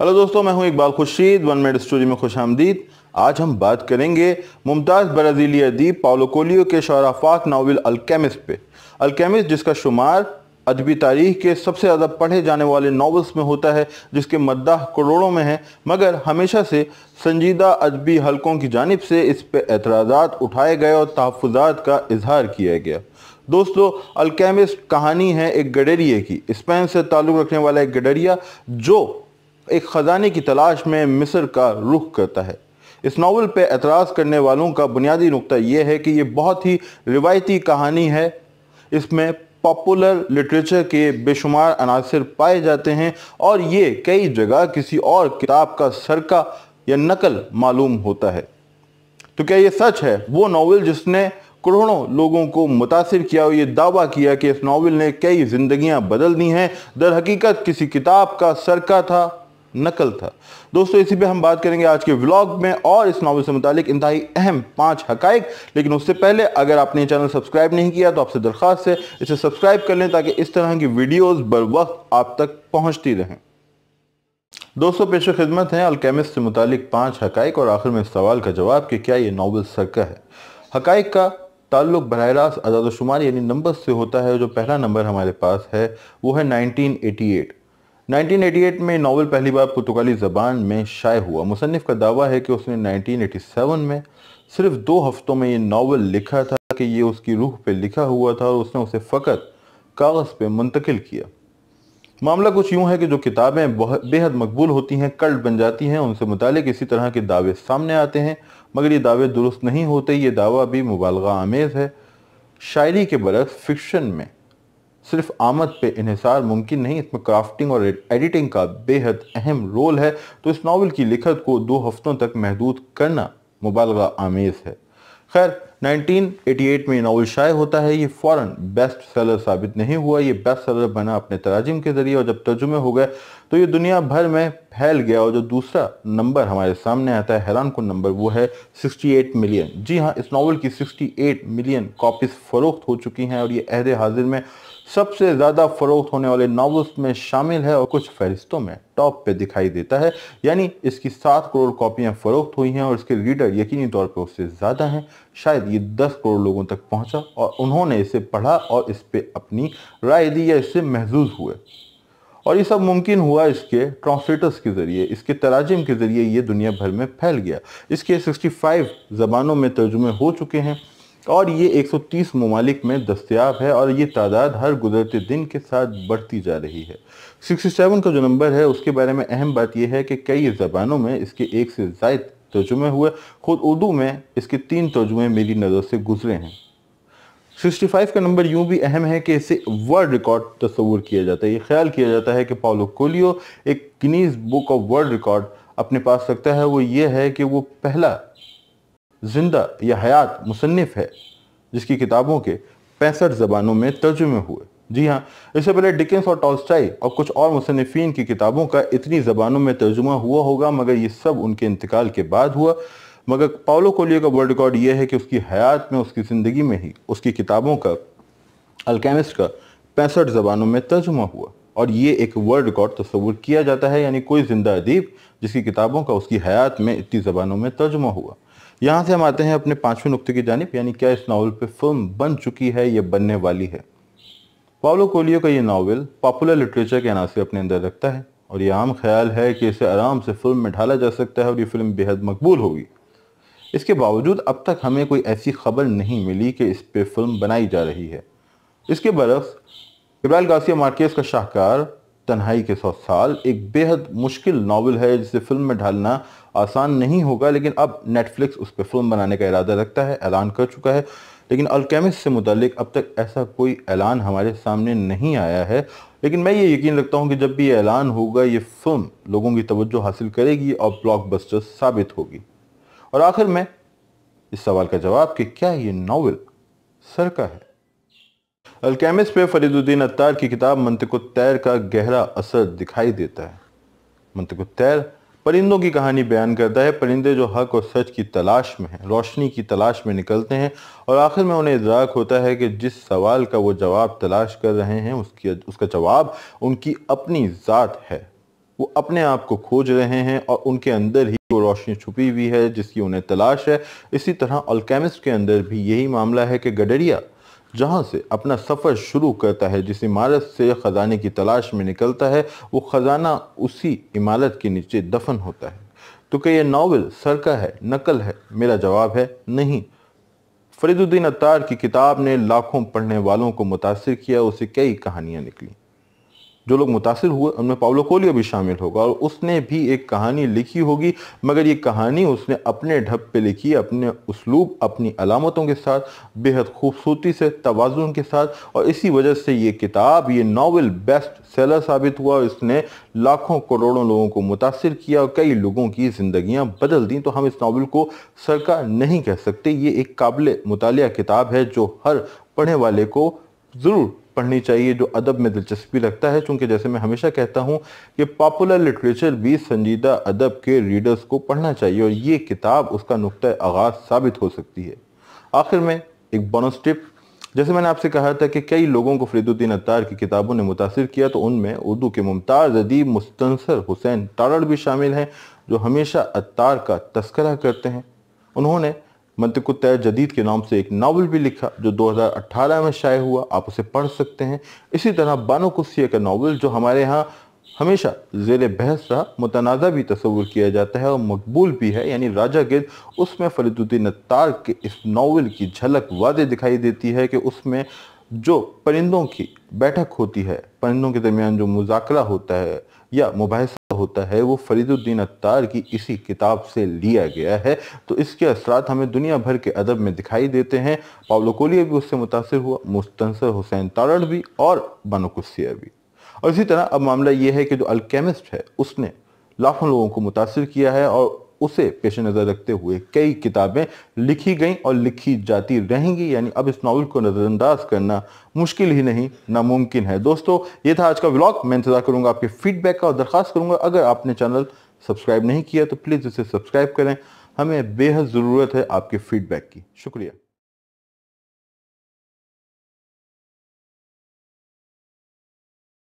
Hello दोस्तों, मैं हूं इकबाल खुर्शीद 1 मिनट स्टोरी में खुश आमदीद। आज हम बात करेंगे मुमताज़ ब्राज़ीली अदीब पाउलो कोएल्हो के शौराफाक नावल अल्केमिस्ट पे। अल्केमिस्ट जिसका शुमार अदबी तारीख के सबसे ज़्यादा पढ़े जाने वाले नावल्स में होता है, जिसके मद्दाह करोड़ों में हैं, मगर हमेशा से संजीदा अदबी हलकों की जानिब से इस पे एतराज़ात उठाए गए और तहफ़्फ़ुज़ात का इजहार किया गया। दोस्तों, अल्केमिस्ट कहानी है एक गडरिये की। स्पेन से ताल्लुक़ रखने वाला एक गडरिया जो एक ख़जाने की तलाश में मिस्र का रुख करता है। इस नावल पे एतराज़ करने वालों का बुनियादी नुक्ता यह है कि ये बहुत ही रिवायती कहानी है। इसमें पॉपुलर लिटरेचर के बेशुमार अनासिर पाए जाते हैं और ये कई जगह किसी और किताब का सरका या नकल मालूम होता है। तो क्या ये सच है? वो नावल जिसने करोड़ों लोगों को मुतासिर किया और ये दावा किया कि इस नावल ने कई जिंदगियां बदल दी हैं, दर हकीकत किसी किताब का सरका था, नकल था। दोस्तों, इसी पे हम बात करेंगे आज के व्लॉग में और इस नावल से मुतालिक इंतहाई अहम 5 हकाइक। लेकिन उससे पहले अगर आपने चैनल सब्सक्राइब नहीं किया तो आपसे दरख्वास्त है इसे सब्सक्राइब कर लें ताकि इस तरह की वीडियोस बर वक्त आप तक पहुंचती रहें। दोस्तों, पेश खिदमत है अल्केमिस्ट से मुतालिक 5 हकाइक और आखिर में इस सवाल का जवाब कि क्या ये नावल सरका है। हकाइक का ताल्लुक बराह रास्त अदाद-ओ-शुमार यानी नंबर से होता है। जो पहला नंबर हमारे पास है वो है 1988। 1988 में नावल पहली बार पुर्तगाली ज़बान में शाये हुआ। मुसन्निफ का दावा है कि उसने 1987 में सिर्फ 2 हफ्तों में ये नावल लिखा था कि ये उसकी रूह पे लिखा हुआ था और उसने उसे फ़कत कागज़ पे मुंतकिल किया। मामला कुछ यूँ है कि जो किताबें बेहद मकबूल होती हैं, कल्ट बन जाती हैं, उनसे मुतालिक इसी तरह के दावे सामने आते हैं, मगर ये दावे दुरुस्त नहीं होते। ये दावा भी मुबालगा आमेज़ है। शायरी के बरक्स फिक्शन में सिर्फ आमद पे इन्हिसार मुमकिन नहीं, इसमें क्राफ्टिंग और एडिटिंग का बेहद अहम रोल है। तो इस नावल की लिखत को 2 हफ्तों तक महदूद करना मुबालगा आमेज़ है। खैर, 1988 में ये नावल शाये होता है। ये फ़ौरन बेस्ट सेलर साबित नहीं हुआ। ये बेस्ट सेलर बना अपने तराजिम के ज़रिए और जब तर्जुमे हो गए तो ये दुनिया भर में फैल गया। और जो दूसरा नंबर हमारे सामने आता है, हैरान कुन नंबर, वो है 68 मिलियन। जी हाँ, इस नावल की 68 मिलियन कॉपीज़ फ़रोख्त हो चुकी हैं और ये अहद हाजिर में सबसे ज़्यादा फ़रोख्त होने वाले नावल्स में शामिल है और कुछ फहरिस्तों में टॉप पे दिखाई देता है। यानी इसकी 7 करोड़ कॉपियाँ फ़रोख्त हुई हैं और इसके रीडर यकीनी तौर पे उससे ज़्यादा हैं। शायद ये 10 करोड़ लोगों तक पहुँचा और उन्होंने इसे पढ़ा और इस पर अपनी राय दी या इससे महजूज हुए। और ये सब मुमकिन हुआ इसके ट्रांसलेटर्स के ज़रिए, इसके तराजिम के ज़रिए ये दुनिया भर में फैल गया। इसके 65 ज़बानों में तर्जुमे हो चुके हैं और ये 130 ममालिक में दस्तयाब है और ये तादाद हर गुजरते दिन के साथ बढ़ती जा रही है। 67 का जो नंबर है उसके बारे में अहम बात यह है कि कई ज़बानों में इसके 1 से ज़ायद तर्जुमे हुए। खुद उर्दू में इसके 3 तर्जुमे मेरी नज़र से गुजरे हैं। 65 का नंबर यूं भी अहम है कि इसे वर्ल्ड रिकॉर्ड तस्वुर किया जाता है। ये ख्याल किया जाता है कि पाउलो कोएल्हो एक Guinness book of world record अपने पास रखता है। वो ये है कि वो पहला जिंदा या हयात मुसन्निफ है जिसकी किताबों के 65 ज़बानों में तर्जुमे हुए। जी हाँ, इससे पहले डिकेंस और टॉल्स्टॉय और कुछ और मुसन्निफीन की किताबों का इतनी ज़बानों में तर्जुमा हुआ होगा, मगर ये सब उनके इंतकाल के बाद हुआ। मगर पाउलो कोएल्हो का वर्ल्ड रिकॉर्ड ये है कि उसकी हयात में, उसकी ज़िंदगी में ही उसकी किताबों का, अल्केमिस्ट का 65 ज़बानों में तर्जुमा हुआ और ये एक वर्ल्ड रिकॉर्ड तस्वुर किया जाता है। यानी कोई ज़िंदा अदीब जिसकी किताबों का उसकी हयात में इतनी ज़बानों में तर्जुमा हुआ। यहाँ से हम आते हैं अपने 5वें नुक्ते की जानिब, यानी क्या इस नावल पे फिल्म बन चुकी है या बनने वाली है। पाउलो कोएल्हो का ये नावल पॉपुलर लिटरेचर के अनासिर अपने अंदर रखता है और ये आम ख्याल है कि इसे आराम से फिल्म में ढाला जा सकता है और ये फिल्म बेहद मकबूल होगी। इसके बावजूद अब तक हमें कोई ऐसी खबर नहीं मिली कि इस पे फिल्म बनाई जा रही है। इसके बरक्स इब्राहिम गार्सिया मार्केस का शाहकार तन्हाई के 100 साल एक बेहद मुश्किल नावल है जिसे फिल्म में ढालना आसान नहीं होगा, लेकिन अब नेटफ्लिक्स उस पर फिल्म बनाने का इरादा रखता है, ऐलान कर चुका है। लेकिन अल्केमिस्ट से मुतालिक अब तक ऐसा कोई ऐलान हमारे सामने नहीं आया है। लेकिन मैं ये यकीन रखता हूँ कि जब भी ये ऐलान होगा ये फिल्म लोगों की तवज्जो हासिल करेगी और ब्लॉकबस्टर साबित होगी। और आखिर में इस सवाल का जवाब कि क्या ये नावल सरका है। अल्केमिस्ट पे फरीदुद्दीन अत्तार की किताब मंतिक़ुत-तैर का गहरा असर दिखाई देता है। मंतिक़ुत-तैर परिंदों की कहानी बयान करता है। परिंदे जो हक और सच की तलाश में हैं, रोशनी की तलाश में निकलते हैं और आखिर में उन्हें इदराक होता है कि जिस सवाल का वो जवाब तलाश कर रहे हैं उसका जवाब उनकी अपनी ज़ात है। वो अपने आप को खोज रहे हैं और उनके अंदर ही वो रोशनी छुपी हुई है जिसकी उन्हें तलाश है। इसी तरह अल्केमिस्ट के अंदर भी यही मामला है कि गडरिया जहाँ से अपना सफ़र शुरू करता है, जिस इमारत से ख़जाने की तलाश में निकलता है, वो ख़जाना उसी इमारत के नीचे दफन होता है। तो क्या ये नावल सरका है, नकल है? मेरा जवाब है नहीं। फरीदुद्दीन अत्तार की किताब ने लाखों पढ़ने वालों को मुतासिर किया, उसे कई कहानियाँ निकली। जो लोग मुतासिर हुए उनमें पाउलो कोएल्हो भी शामिल होगा और उसने भी एक कहानी लिखी होगी, मगर ये कहानी उसने अपने ढब पे लिखी, अपने उसलूब, अपनी अलामतों के साथ, बेहद खूबसूरती से, तवाज़ुन के साथ, और इसी वजह से ये किताब, ये नावल बेस्ट सेलर साबित हुआ। इसने लाखों करोड़ों लोगों को मुतासिर किया और कई लोगों की ज़िंदगियाँ बदल दी। तो हम इस नावल को सरका नहीं कह सकते। ये एक काबिल मुतालिया किताब है जो हर पढ़ने वाले को ज़रूर पढ़नी चाहिए जो अदब में दिलचस्पी रखता है, चूँकि जैसे मैं हमेशा कहता हूँ कि पॉपुलर लिटरेचर भी संजीदा अदब के रीडर्स को पढ़ना चाहिए और ये किताब उसका नुक्ता आगाज़ साबित हो सकती है। आखिर में एक बोनस टिप, जैसे मैंने आपसे कहा था कि कई लोगों को फरीदुद्दीन अत्तार की किताबों ने मुतासिर किया, तो उनमें उर्दू के मुमताज़ अदीब मुस्तनसर हुसैन तारड़ भी शामिल हैं जो हमेशा अत्तार का तस्करा करते हैं। उन्होंने मंतिक़ुत जदीद के नाम से एक नावल भी लिखा जो 2018 में शाये हुआ, आप उसे पढ़ सकते हैं। इसी तरह बानो कुर्सिया का नावल जो हमारे यहाँ हमेशा ज़ेर बहस रहा, मुतनाज़ा भी तस्वुर किया जाता है और मकबूल भी है, यानी राजा गिर्द, उसमें फरीदुद्दीन अत्तार के इस नावल की झलक वाज़े दिखाई देती है कि उसमें जो परिंदों की बैठक होती है, परिंदों के दरमियान जो मुज़ाकरा होता है या मुबाहिसा होता है, वो फरीदुद्दीन अत्तार की इसी किताब से लिया गया है। तो इसके असरात हमें दुनिया भर के अदब में दिखाई देते हैं। पाउलो कोएल्हो भी उससे मुतासिर हुआ, मुस्तनसर हुसैन तारड़ भी और बानो कुर्सिया भी। और इसी तरह अब मामला ये है कि जो अल्केमिस्ट है उसने लाखों लोगों को मुतासिर किया है और उसे पेश नज़र रखते हुए कई किताबें लिखी गईं और लिखी जाती रहेंगी। यानी अब इस नावल को नज़रअंदाज करना मुश्किल ही नहीं, नामुमकिन है। दोस्तों, ये था आज का व्लॉग। मैं इंतज़ार करूंगा आपके फीडबैक का और दरख्वास्त करूंगा अगर आपने चैनल सब्सक्राइब नहीं किया तो प्लीज़ इसे सब्सक्राइब करें। हमें बेहद ज़रूरत है आपके फीडबैक की। शुक्रिया।